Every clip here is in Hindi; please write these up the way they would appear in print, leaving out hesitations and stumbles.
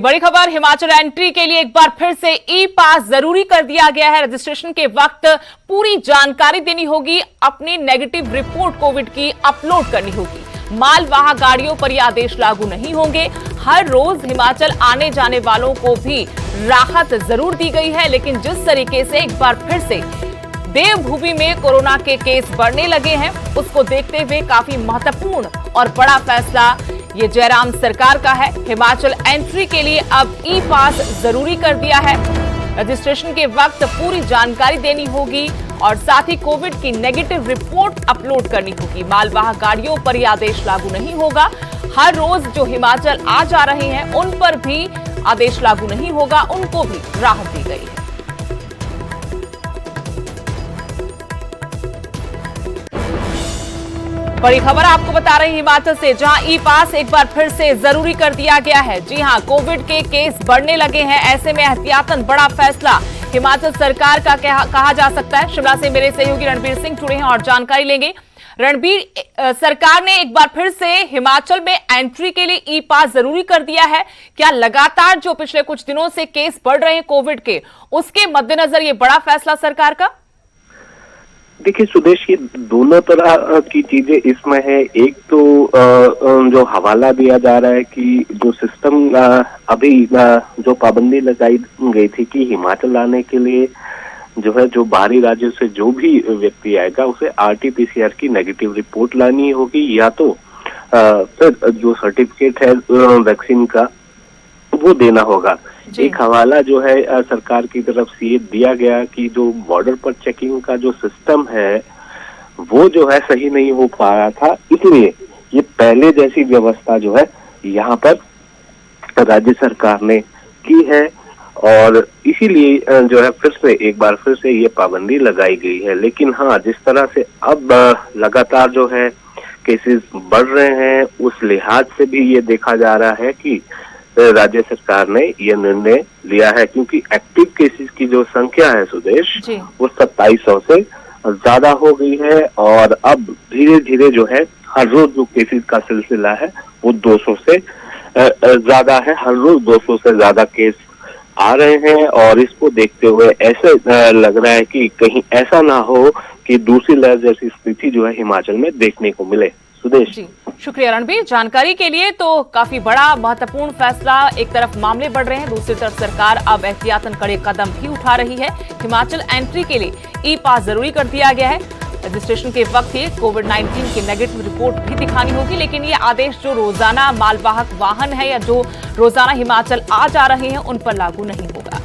बड़ी खबर, हिमाचल एंट्री के लिए एक बार फिर से ई पास जरूरी कर दिया गया है। रजिस्ट्रेशन के वक्त पूरी जानकारी देनी होगी, अपनी नेगेटिव रिपोर्ट कोविड की अपलोड करनी होगी। मालवाहक गाड़ियों पर यह आदेश लागू नहीं होंगे। हर रोज हिमाचल आने जाने वालों को भी राहत जरूर दी गई है, लेकिन जिस तरीके से एक बार फिर से देवभूमि में कोरोना के केस बढ़ने लगे हैं, उसको देखते हुए काफी महत्वपूर्ण और बड़ा फैसला ये जयराम सरकार का है। हिमाचल एंट्री के लिए अब ई पास जरूरी कर दिया है। रजिस्ट्रेशन के वक्त पूरी जानकारी देनी होगी और साथ ही कोविड की नेगेटिव रिपोर्ट अपलोड करनी होगी। मालवाहक गाड़ियों पर यह आदेश लागू नहीं होगा। हर रोज जो हिमाचल आ जा रहे हैं उन पर भी आदेश लागू नहीं होगा, उनको भी राहत दी गई है। बड़ी खबर आपको बता रहे हैं हिमाचल से, जहां ई पास एक बार फिर से जरूरी कर दिया गया है। जी हां, कोविड के केस बढ़ने लगे हैं, ऐसे में एहतियातन बड़ा फैसला हिमाचल सरकार का कहा जा सकता है। शिमला से मेरे सहयोगी रणबीर सिंह जुड़े हैं और जानकारी लेंगे। रणबीर, सरकार ने एक बार फिर से हिमाचल में एंट्री के लिए ई पास जरूरी कर दिया है। क्या लगातार जो पिछले कुछ दिनों से केस बढ़ रहे हैं कोविड के, उसके मद्देनजर ये बड़ा फैसला सरकार का? देखिए सुदेश, ये दोनों तरह की चीजें इसमें है। एक तो जो हवाला दिया जा रहा है कि जो सिस्टम अभी जो पाबंदी लगाई गई थी कि हिमाचल आने के लिए जो है, जो बाहरी राज्यों से जो भी व्यक्ति आएगा उसे आरटी-पीसीआर की नेगेटिव रिपोर्ट लानी होगी, या तो फिर जो सर्टिफिकेट है वैक्सीन का वो देना होगा। एक हवाला जो है सरकार की तरफ से ये दिया गया कि जो बॉर्डर पर चेकिंग का जो सिस्टम है वो जो है सही नहीं हो पा रहा था, इसलिए ये पहले जैसी व्यवस्था जो है यहाँ पर राज्य सरकार ने की है और इसीलिए जो है फिर से एक बार फिर से ये पाबंदी लगाई गई है। लेकिन हाँ, जिस तरह से अब लगातार जो है केसेस बढ़ रहे हैं, उस लिहाज से भी ये देखा जा रहा है कि राज्य सरकार ने यह निर्णय लिया है, क्योंकि एक्टिव केसेस की जो संख्या है सुदेश, वो 2700 से ज्यादा हो गई है और अब धीरे धीरे जो है हर रोज जो केसेस का सिलसिला है वो 200 से ज्यादा है। हर रोज 200 से ज्यादा केस आ रहे हैं और इसको देखते हुए ऐसे लग रहा है कि कहीं ऐसा ना हो कि दूसरी लहर जैसी स्थिति जो है हिमाचल में देखने को मिले। सुदेश जी, शुक्रिया रणबीर जानकारी के लिए। तो काफी बड़ा महत्वपूर्ण फैसला, एक तरफ मामले बढ़ रहे हैं, दूसरी तरफ सरकार अब एहतियातन कड़े कदम भी उठा रही है। हिमाचल एंट्री के लिए ई पास जरूरी कर दिया गया है। रजिस्ट्रेशन के वक्त ही कोविड-19 की नेगेटिव रिपोर्ट भी दिखानी होगी, लेकिन ये आदेश जो रोजाना मालवाहक वाहन है या जो रोजाना हिमाचल आ जा रहे हैं उन पर लागू नहीं होगा।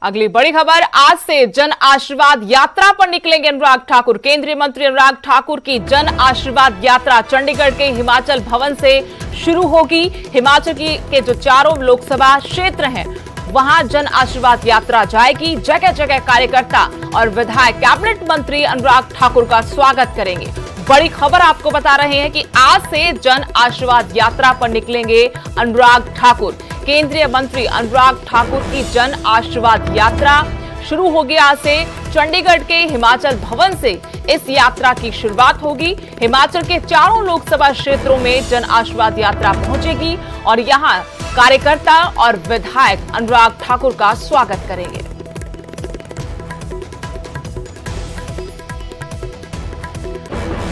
अगली बड़ी खबर, आज से जन आशीर्वाद यात्रा पर निकलेंगे अनुराग ठाकुर। केंद्रीय मंत्री अनुराग ठाकुर की जन आशीर्वाद यात्रा चंडीगढ़ के हिमाचल भवन से शुरू होगी। हिमाचल के जो चारों लोकसभा क्षेत्र हैं वहां जन आशीर्वाद यात्रा जाएगी। जगह जगह कार्यकर्ता और विधायक कैबिनेट मंत्री अनुराग ठाकुर का स्वागत करेंगे। बड़ी खबर आपको बता रहे हैं कि आज से जन आशीर्वाद यात्रा पर निकलेंगे अनुराग ठाकुर। केंद्रीय मंत्री अनुराग ठाकुर की जन आशीर्वाद यात्रा शुरू होगी आज से। चंडीगढ़ के हिमाचल भवन से इस यात्रा की शुरुआत होगी। हिमाचल के चारों लोकसभा क्षेत्रों में जन आशीर्वाद यात्रा पहुंचेगी और यहां कार्यकर्ता और विधायक अनुराग ठाकुर का स्वागत करेंगे।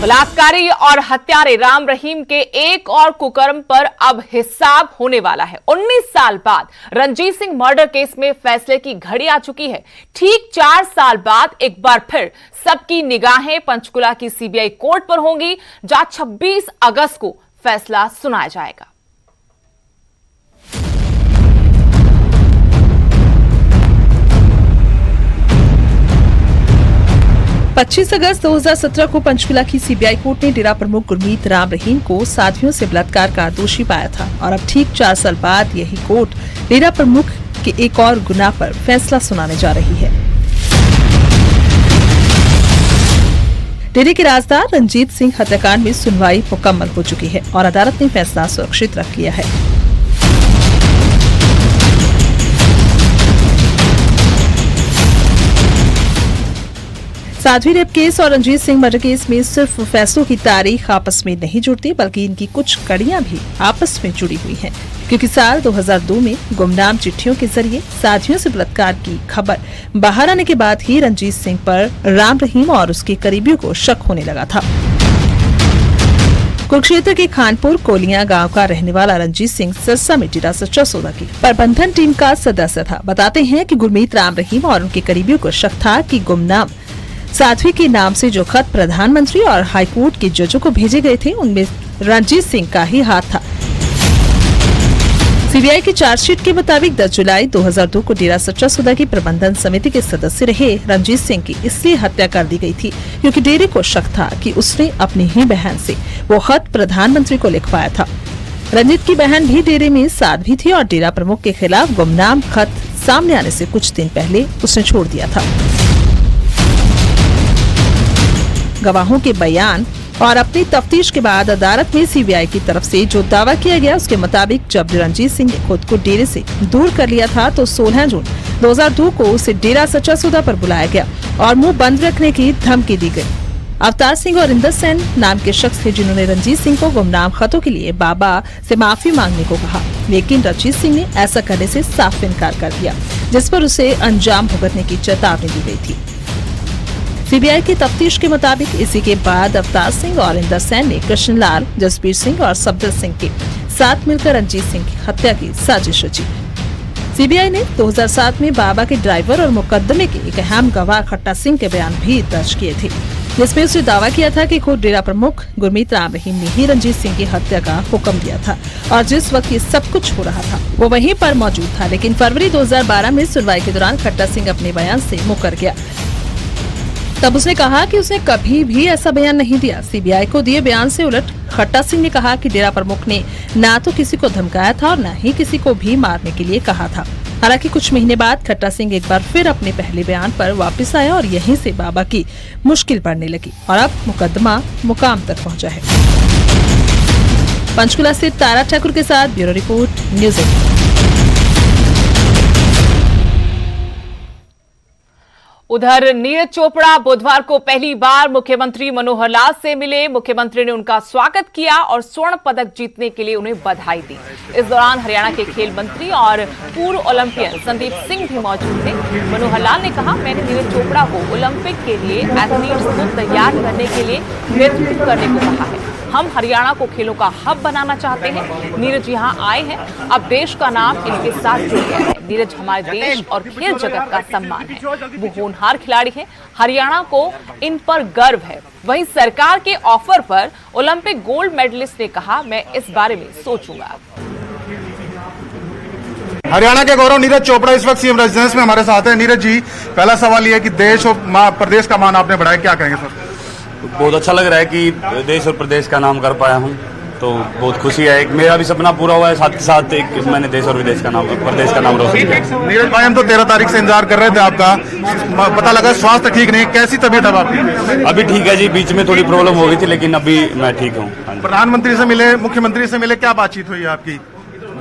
बलात्कारी और हत्यारे राम रहीम के एक और कुकर्म पर अब हिसाब होने वाला है। 19 साल बाद रणजीत सिंह मर्डर केस में फैसले की घड़ी आ चुकी है। ठीक 4 साल बाद एक बार फिर सबकी निगाहें पंचकुला की सीबीआई कोर्ट पर होंगी, जहां 26 अगस्त को फैसला सुनाया जाएगा। 25 अगस्त 2017 को पंचकुला की सीबीआई कोर्ट ने डेरा प्रमुख गुरमीत राम रहीम को साथियों से बलात्कार का दोषी पाया था और अब ठीक 4 साल बाद यही कोर्ट डेरा प्रमुख के एक और गुनाह पर फैसला सुनाने जा रही है। डेरे के राजदार रंजीत सिंह हत्याकांड में सुनवाई मुकम्मल हो चुकी है और अदालत ने फैसला सुरक्षित रख लिया है। साध्वी रेप केस और रंजीत सिंह मर्डर केस में सिर्फ फैसलों की तारीख आपस में नहीं जुड़ती, बल्कि इनकी कुछ कड़ियां भी आपस में जुड़ी हुई हैं। क्योंकि साल 2002 में गुमनाम चिट्ठियों के जरिए साथियों से बलात्कार की खबर बाहर आने के बाद ही रंजीत सिंह पर राम रहीम और उसके करीबियों को शक होने लगा था। कुरुक्षेत्र के खानपुर कोलियां गांव का रहने वाला रंजीत सिंह सिरसा में डेरा सच्चा सौदा की प्रबंधन टीम का सदस्य था। बताते हैं कि गुरमीत राम रहीम और उनके करीबियों को शक था कि गुमनाम साध्वी के नाम से जो खत प्रधानमंत्री और हाईकोर्ट के जजों को भेजे गए थे, उनमें रंजीत सिंह का ही हाथ था। सीबीआई की चार्जशीट के मुताबिक 10 जुलाई 2002 को डेरा सच्चा सौदा की प्रबंधन समिति के सदस्य रहे रंजीत सिंह की इसलिए हत्या कर दी गई थी क्योंकि डेरे को शक था कि उसने अपनी ही बहन से वो खत प्रधानमंत्री को लिखवाया था। रंजीत की बहन भी डेरे में साध्वी थी और डेरा प्रमुख के खिलाफ गुमनाम खत सामने आने से कुछ दिन पहले उसने छोड़ दिया था। गवाहों के बयान और अपनी तफ्तीश के बाद अदालत में सीबीआई की तरफ से जो दावा किया गया उसके मुताबिक जब रंजीत सिंह ने खुद को डेरे से दूर कर लिया था तो 16 जून 2002 को उसे डेरा सच्चा सौदा पर बुलाया गया और मुंह बंद रखने की धमकी दी गई। अवतार सिंह और इंदर सेन नाम के शख्स थे जिन्होंने रंजीत सिंह को गुमनाम खतों के लिए बाबा से माफी मांगने को कहा, लेकिन रंजीत सिंह ने ऐसा करने से साफ इनकार कर दिया, जिस पर उसे अंजाम भुगतने की चेतावनी दी गई थी। सीबीआई की तफ्तीश के मुताबिक इसी के बाद अवतार सिंह और इंदर सेन ने कृष्णलाल, जसबीर सिंह और सफदर सिंह के साथ मिलकर रंजीत सिंह की हत्या की साजिश रची। सीबीआई ने 2007 में बाबा के ड्राइवर और मुकदमे के एक अहम गवाह खट्टा सिंह के बयान भी दर्ज किए थे, जिसमें उसने दावा किया था कि खुद डेरा प्रमुख गुरमीत राम रहीम ने ही रंजीत सिंह की हत्या का हुक्म दिया था और जिस वक्त ये सब कुछ हो रहा था वो वहीं पर मौजूद था। लेकिन फरवरी 2012 में सुनवाई के दौरान खट्टा सिंह अपने बयान से मुकर गया। तब उसने कहा कि उसने कभी भी ऐसा बयान नहीं दिया। सीबीआई को दिए बयान से उलट खट्टा सिंह ने कहा कि डेरा प्रमुख ने ना तो किसी को धमकाया था और न ही किसी को भी मारने के लिए कहा था। हालांकि कुछ महीने बाद खट्टा सिंह एक बार फिर अपने पहले बयान पर वापस आया और यहीं से बाबा की मुश्किल बढ़ने लगी और अब मुकदमा मुकाम तक पहुंचा है। पंचकुला से तारा ठाकुर के साथ ब्यूरो रिपोर्ट, न्यूज़ 18। उधर नीरज चोपड़ा बुधवार को पहली बार मुख्यमंत्री मनोहर लाल से मिले। मुख्यमंत्री ने उनका स्वागत किया और स्वर्ण पदक जीतने के लिए उन्हें बधाई दी। इस दौरान हरियाणा के खेल मंत्री और पूर्व ओलंपियन संदीप सिंह भी मौजूद थे। मनोहर लाल ने कहा, मैंने नीरज चोपड़ा को ओलंपिक के लिए एथलीट्स को तैयार करने के लिए नेतृत्व करने को कहा है। हम हरियाणा को खेलों का हब बनाना चाहते हैं। नीरज यहाँ आए हैं, अब देश का नाम इनके साथ जुड़ गया है। नीरज हमारे देश और खेल जगत का सम्मान है। वो होनहार खिलाड़ी हैं, हरियाणा को इन पर गर्व है। वहीं सरकार के ऑफर पर ओलंपिक गोल्ड मेडलिस्ट ने कहा, मैं इस बारे में सोचूंगा। हरियाणा के गौरव नीरज चोपड़ा इस वक्त सीएम रेजिडेंस में हमारे साथ है। नीरज जी, पहला सवाल ये है कि देश और प्रदेश का मान आपने बढ़ाया, क्या कहेंगे सर? बहुत अच्छा लग रहा है कि देश और प्रदेश का नाम कर पाया हूँ, तो बहुत खुशी है। एक मेरा भी सपना पूरा हुआ है, साथ के साथ एक मैंने देश और विदेश का नाम, प्रदेश का नाम रोशन किया। नीरज भाई, हम तो 13 तारीख से इंतजार कर रहे थे आपका, पता लगा स्वास्थ्य ठीक नहीं, कैसी तबीयत है आपकी? अभी ठीक है जी, बीच में थोड़ी प्रॉब्लम हो गई थी, लेकिन अभी मैं ठीक हूँ। प्रधानमंत्री से मिले, मुख्यमंत्री से मिले, क्या बातचीत हुई आपकी?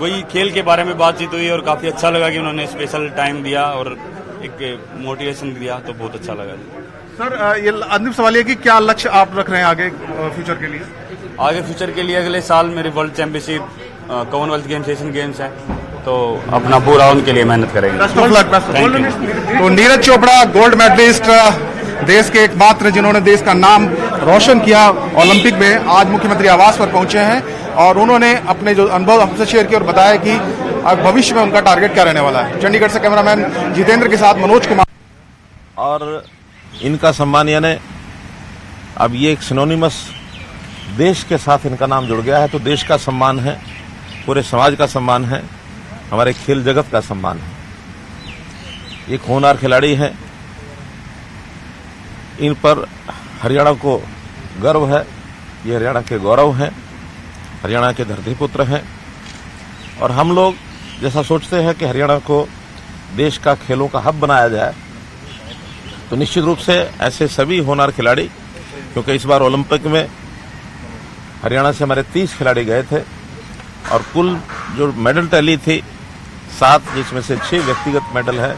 वही खेल के बारे में बातचीत हुई और काफी अच्छा लगा कि उन्होंने स्पेशल टाइम दिया और एक मोटिवेशन दिया, तो बहुत अच्छा लगा जी। सर, ये अंतिम सवाल है कि क्या लक्ष्य आप रख रहे हैं आगे फ्यूचर के लिए? आगे फ्यूचर के लिए अगले साल मेरी world championship, Commonwealth games, Asian games है, तो अपना पूरा उनके लिए मेहनत करेंगे। Best of luck. तो नीरज चोपड़ा गोल्ड मेडलिस्ट, देश के एकमात्र जिन्होंने देश का नाम रोशन किया ओलंपिक में, आज मुख्यमंत्री आवास पर पहुंचे हैं और उन्होंने अपने जो अनुभव हमसे शेयर किया और बताया कि भविष्य में उनका टारगेट क्या रहने वाला है। चंडीगढ़ से कैमरामैन जितेंद्र के साथ मनोज कुमार। और इनका सम्मान यानी अब ये एक सिनोनिमस, देश के साथ इनका नाम जुड़ गया है, तो देश का सम्मान है, पूरे समाज का सम्मान है, हमारे खेल जगत का सम्मान है। एक होनहार खिलाड़ी है, इन पर हरियाणा को गर्व है, ये हरियाणा के गौरव हैं, हरियाणा के धरतीपुत्र हैं। और हम लोग जैसा सोचते हैं कि हरियाणा को देश का खेलों का हब बनाया जाए, तो निश्चित रूप से ऐसे सभी होनहार खिलाड़ी, क्योंकि इस बार ओलंपिक में हरियाणा से हमारे 30 खिलाड़ी गए थे और कुल जो मेडल टैली थी 7, जिसमें से 6 व्यक्तिगत मेडल है,